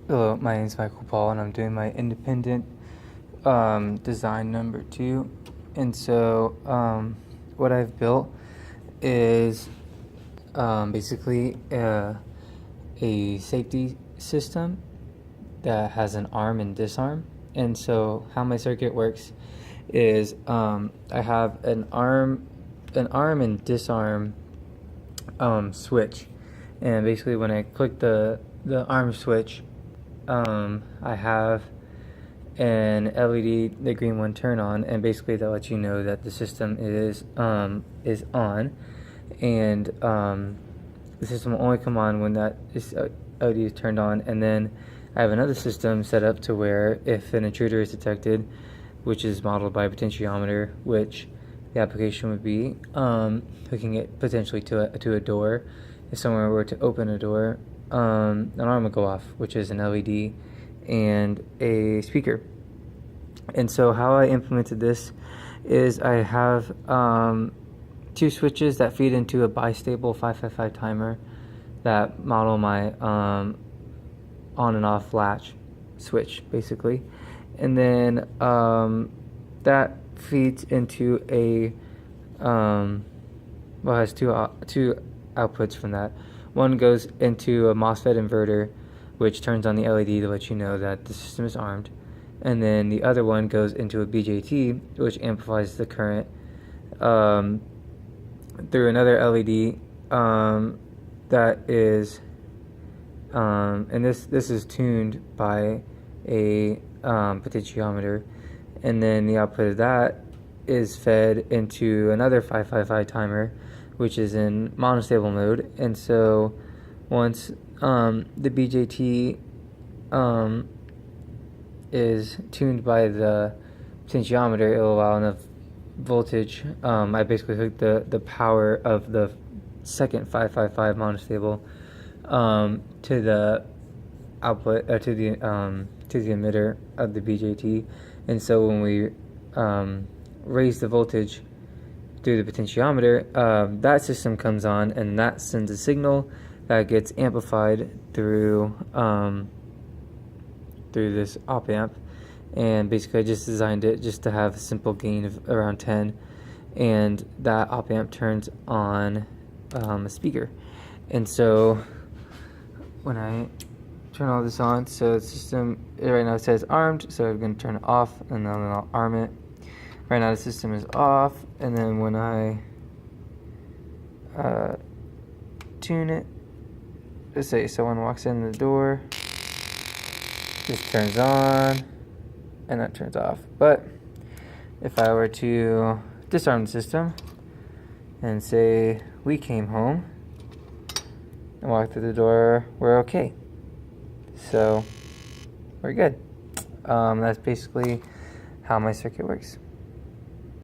Hello, my name is Michael Pahl, and I'm doing my independent design number 2. And so, what I've built is basically a safety system that has an arm and disarm. And so, how my circuit works is I have an arm and disarm switch, and basically when I click the arm switch, I have an LED, the green one, turn on, and basically that lets you know that the system is on, and the system will only come on when that LED is turned on. And then I have another system set up to where if an intruder is detected, which is modeled by a potentiometer, which the application would be hooking it potentially to a door. If someone were to open a door, an alarm would go off, which is an LED and a speaker. And so how I implemented this is I have 2 switches that feed into a bistable 555 timer that model my on and off latch switch, basically. And then that feeds into a has two outputs from that. One goes into a MOSFET inverter, which turns on the LED to let you know that the system is armed. And then the other one goes into a BJT, which amplifies the current through another LED that is, and this is tuned by a potentiometer. And then the output of that is fed into another 555 timer, which is in monostable mode. And so once the BJT is tuned by the potentiometer, it will allow enough voltage. I basically hooked the power of the second 555 monostable to the output, to the emitter of the BJT. And so when we raise the voltage through the potentiometer, that system comes on, and that sends a signal that gets amplified through this op amp. And basically I just designed it just to have a simple gain of around 10, and that op amp turns on a speaker. And so when I turn all this on, so the system right now says armed, so I'm going to turn it off, and then I'll arm it. Right now the system is off, and then when I tune it, let's say someone walks in the door, this turns on, and that turns off. But if I were to disarm the system and say we came home and walked through the door, we're okay. So we're good. That's basically how my circuit works.